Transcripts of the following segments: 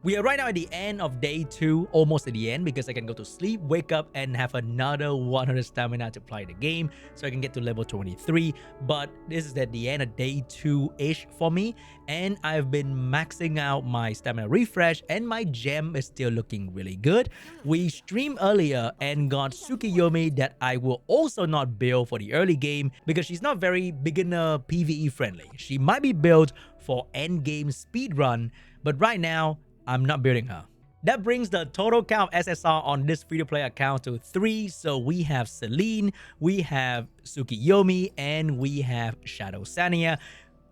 We are right now at the end of day 2, almost at the end, because I can go to sleep, wake up, and have another 100 stamina to play the game, so I can get to level 23. But this is at the end of day 2-ish for me, and I've been maxing out my stamina refresh, and my gem is still looking really good. We streamed earlier and got Tsukiyomi that I will also not build for the early game, because she's not very beginner PvE friendly. She might be built for endgame speedrun, but right now, I'm not building her. That brings the total count of SSR on this free-to-play account to 3. So we have Celine, we have Tsukiyomi, and we have Shadow Sania.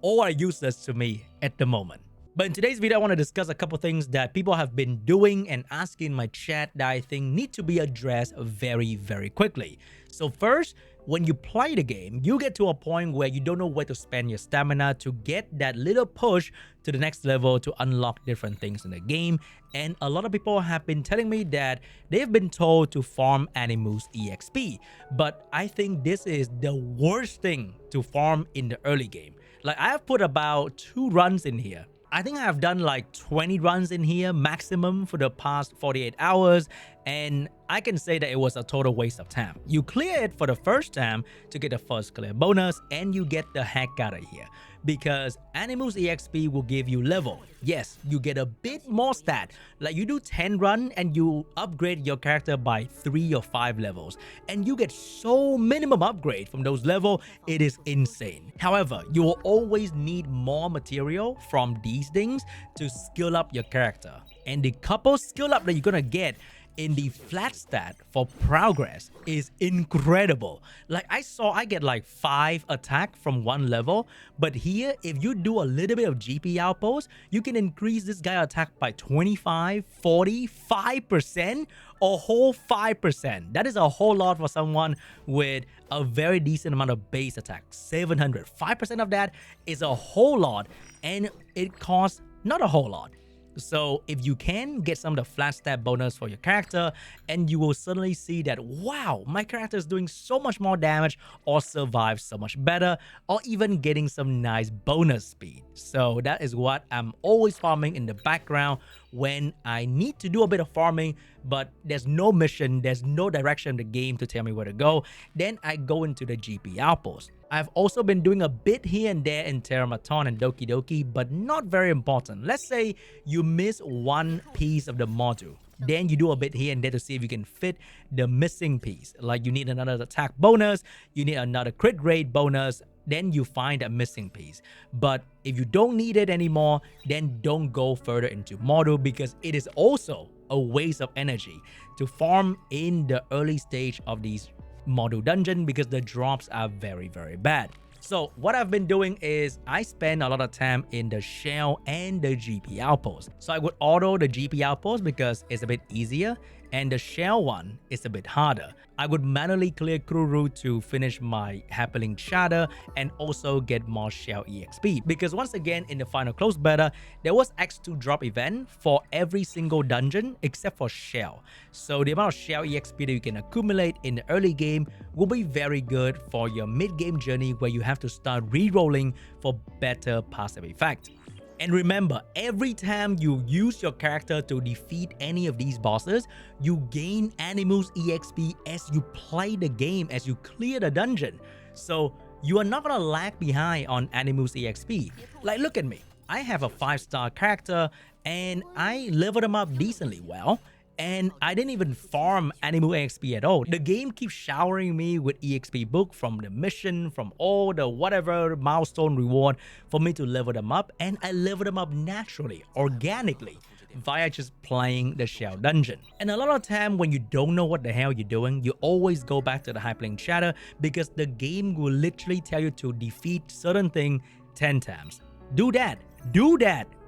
All are useless to me at the moment. But in today's video, I want to discuss a couple things that people have been doing and asking in my chat that I think need to be addressed very, very quickly. So first, when you play the game, you get to a point where you don't know where to spend your stamina to get that little push to the next level to unlock different things in the game. And a lot of people have been telling me that they've been told to farm Animus EXP. But I think this is the worst thing to farm in the early game. Like, I have put about 2 runs in here. I think I have done like 20 runs in here maximum for the past 48 hours, and I can say that it was a total waste of time. You clear it for the first time to get the first clear bonus, and you get the heck out of here. Because Animus EXP will give you level. Yes, you get a bit more stat. Like, you do 10 run and you upgrade your character by 3 or 5 levels. And you get so minimum upgrade from those levels, it is insane. However, you will always need more material from these things to skill up your character. And the couple skill up that you're gonna get in the flat stat for progress is incredible. Like, I get like 5 attack from 1 level, but here, if you do a little bit of GP outpost, you can increase this guy attack by 25, 40, 5%, a whole 5%. That is a whole lot for someone with a very decent amount of base attack, 700. 5% of that is a whole lot, and it costs not a whole lot. So if you can get some of the flat stat bonus for your character, and you will suddenly see that, wow, my character is doing so much more damage or survives so much better, or even getting some nice bonus speed. So that is what I'm always farming in the background when I need to do a bit of farming, but there's no mission, there's no direction in the game to tell me where to go. Then I go into the GP outpost. I've also been doing a bit here and there in Terramaton and Doki Doki, but not very important. Let's say you miss one piece of the module. Then you do a bit here and there to see if you can fit the missing piece. Like, you need another attack bonus, you need another crit rate bonus, then you find a missing piece. But if you don't need it anymore, then don't go further into module, because it is also a waste of energy to farm in the early stage of these module dungeon, because the drops are very, very bad. So what I've been doing is I spend a lot of time in the shell and the GP outpost. So I would auto the GP outpost because it's a bit easier, and the shell one is a bit harder. I would manually clear Kururu to finish my Happening Shatter and also get more shell EXP, because once again in the final close beta there was X2 drop event for every single dungeon except for shell. So the amount of shell EXP that you can accumulate in the early game will be very good for your mid-game journey, where you have to start re-rolling for better passive effect. And remember, every time you use your character to defeat any of these bosses, you gain Animus EXP as you play the game, as you clear the dungeon. So you are not gonna lag behind on Animus EXP. Like, look at me. I have a 5-star character and I leveled them up decently well. And I didn't even farm Animus EXP at all. The game keeps showering me with EXP book from the mission, from all the whatever milestone reward for me to level them up. And I level them up naturally, organically, via just playing the shell dungeon. And a lot of time when you don't know what the hell you're doing, you always go back to the Happening Shatter, because the game will literally tell you to defeat certain thing 10 times. Do that,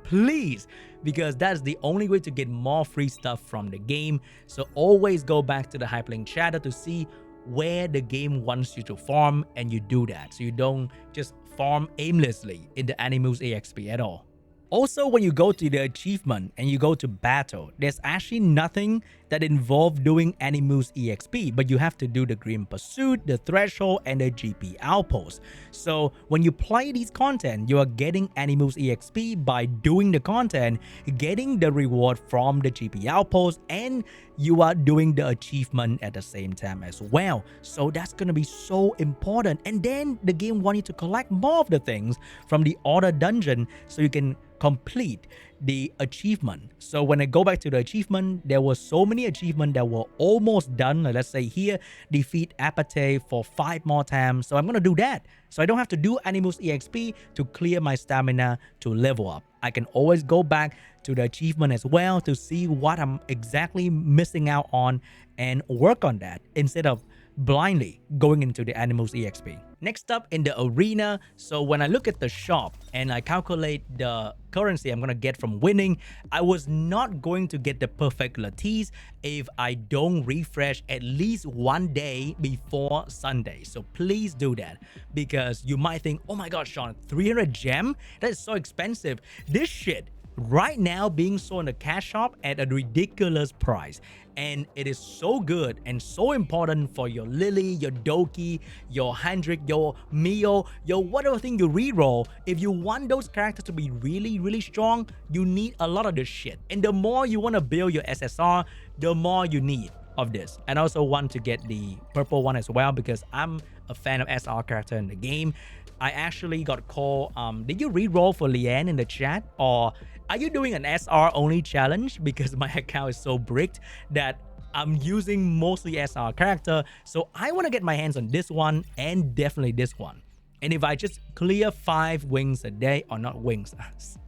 please, because that's the only way to get more free stuff from the game. So always go back to the Happening Shatter to see where the game wants you to farm, and you do that, so you don't just farm aimlessly in the Animus EXP at all. Also, when you go to the achievement and you go to battle, there's actually nothing that involves doing any moves EXP, but you have to do the Green Pursuit, the Threshold, and the GP Outpost. So when you play these content, you are getting any moves EXP by doing the content, getting the reward from the GP Outpost, and you are doing the achievement at the same time as well. So that's going to be so important. And then the game wants you to collect more of the things from the other dungeon so you can complete the achievement. So when I go back to the achievement, there were so many achievements that were almost done. Like let's say here, defeat Apathy for 5 more times. So I'm going to do that. So I don't have to do Animus EXP to clear my stamina to level up. I can always go back to the achievement as well to see what I'm exactly missing out on and work on that instead of blindly going into the Animus EXP. Next up in the arena, so when I look at the shop and I calculate the currency I'm going to get from winning, I was not going to get the perfect Lattice if I don't refresh at least one day before Sunday. So please do that, because you might think, oh my god, Sean, 300 gem? That is so expensive. This shit right now being sold in the cash shop at a ridiculous price, and it is so good and so important for your Lily, your Doki, your Hendrik, your Mio, your whatever thing you reroll. If you want those characters to be really strong, you need a lot of this shit. And the more you want to build your SSR, the more you need of this. And I also want to get the purple one as well, because I'm a fan of SR character in the game. I actually got called, did you reroll for Lian in the chat? Or are you doing an SR only challenge? Because my account is so bricked that I'm using mostly SR character. So I want to get my hands on this one and definitely this one. And if I just clear 5 wings a day, or not wings,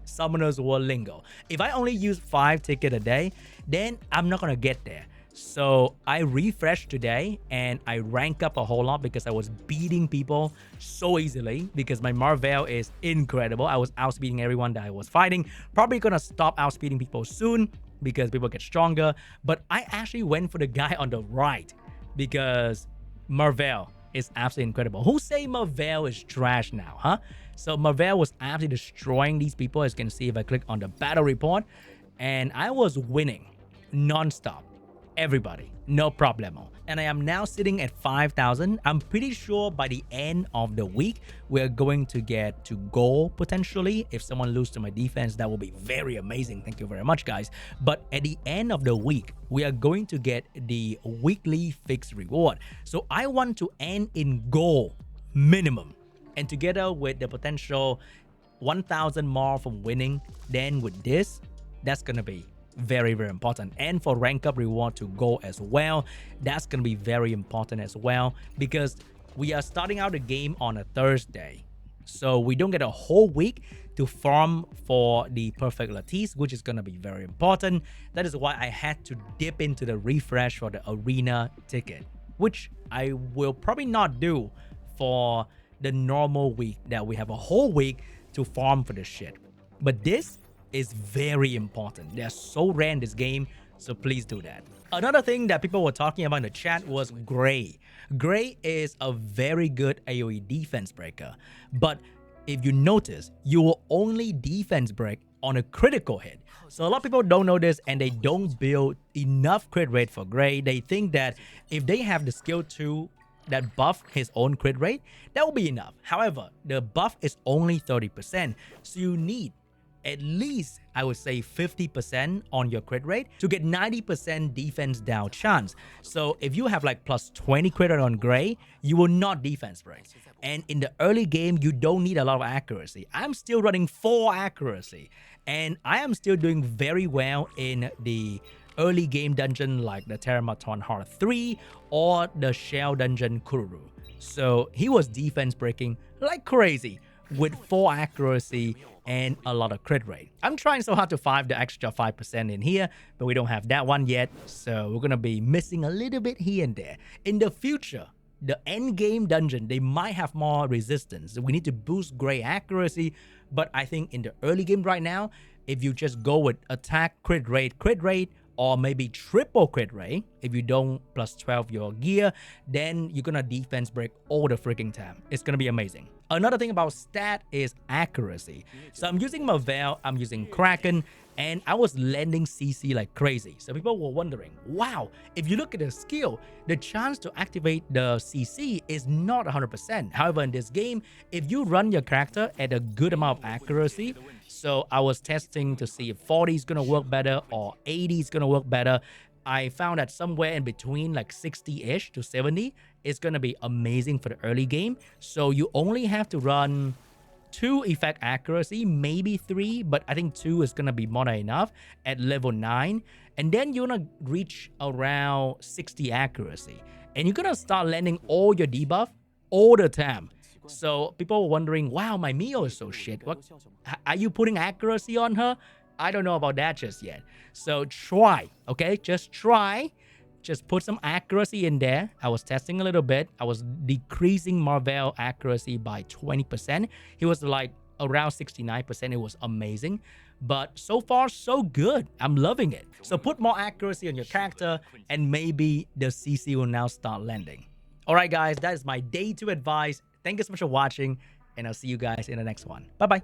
Summoner's War lingo. If I only use 5 tickets a day, then I'm not going to get there. So I refreshed today and I rank up a whole lot because I was beating people so easily, because my Marvel is incredible. I was outspeeding everyone that I was fighting. Probably gonna stop outspeeding people soon because people get stronger. But I actually went for the guy on the right because Marvel is absolutely incredible. Who say Marvel is trash now, huh? So Marvel was absolutely destroying these people, as you can see if I click on the battle report. And I was winning non-stop. Everybody, no problemo. And I am now sitting at 5,000. I'm pretty sure by the end of the week, we're going to get to goal potentially. If someone loses to my defense, that will be very amazing. Thank you very much, guys. But at the end of the week, we are going to get the weekly fixed reward. So I want to end in goal minimum. And together with the potential 1,000 more from winning, then with this, that's going to be very important. And for rank up reward to go as well, that's gonna be very important as well, because we are starting out the game on a Thursday, so we don't get a whole week to farm for the perfect Lattice, which is gonna be very important. That is why I had to dip into the refresh for the arena ticket, which I will probably not do for the normal week that we have a whole week to farm for this shit. But this is very important. They're so rare in this game, so please do that. Another thing that people were talking about in the chat was Gray. Gray is a very good AoE defense breaker, but if you notice, you will only defense break on a critical hit. So a lot of people don't know this and they don't build enough crit rate for Gray. They think that if they have the skill 2 that buff his own crit rate, that will be enough. However, the buff is only 30%, so you need at least, I would say, 50% on your crit rate to get 90% defense down chance. So if you have like plus 20 crit rate on Gray, you will not defense break. And in the early game, you don't need a lot of accuracy. I'm still running 4 accuracy, and I am still doing very well in the early game dungeon like the Teramaton Heart 3 or the Shell dungeon Kururu. So he was defense breaking like crazy with 4 accuracy and a lot of crit rate. I'm trying so hard to find the extra 5% in here, but we don't have that one yet, so we're gonna be missing a little bit here and there. In the future, the end game dungeon, they might have more resistance. We need to boost Gray accuracy, but I think in the early game right now, if you just go with attack, crit rate, or maybe triple crit rate, if you don't plus 12 your gear, then you're gonna defense break all the freaking time. It's gonna be amazing. Another thing about stat is accuracy. So I'm using Marvel, I'm using Kraken, and I was landing CC like crazy. So people were wondering, wow, if you look at the skill, the chance to activate the CC is not 100%. However, in this game, if you run your character at a good amount of accuracy, so I was testing to see if 40 is going to work better or 80 is going to work better. I found that somewhere in between like 60-ish to 70 is going to be amazing for the early game. So you only have to run 2 effect accuracy, maybe 3, but I think 2 is going to be more than enough at level 9. And then you're going to reach around 60 accuracy. And you're going to start landing all your debuff all the time. So people were wondering, wow, my Mio is so shit. What are you putting accuracy on her? I don't know about that just yet. So try, okay? Just try. Just put some accuracy in there. I was testing a little bit. I was decreasing Marvel accuracy by 20%. He was like around 69%. It was amazing. But so far, so good. I'm loving it. So put more accuracy on your character and maybe the CC will now start landing. All right, guys, that is my day 2 advice. Thank you so much for watching, and I'll see you guys in the next one. Bye-bye.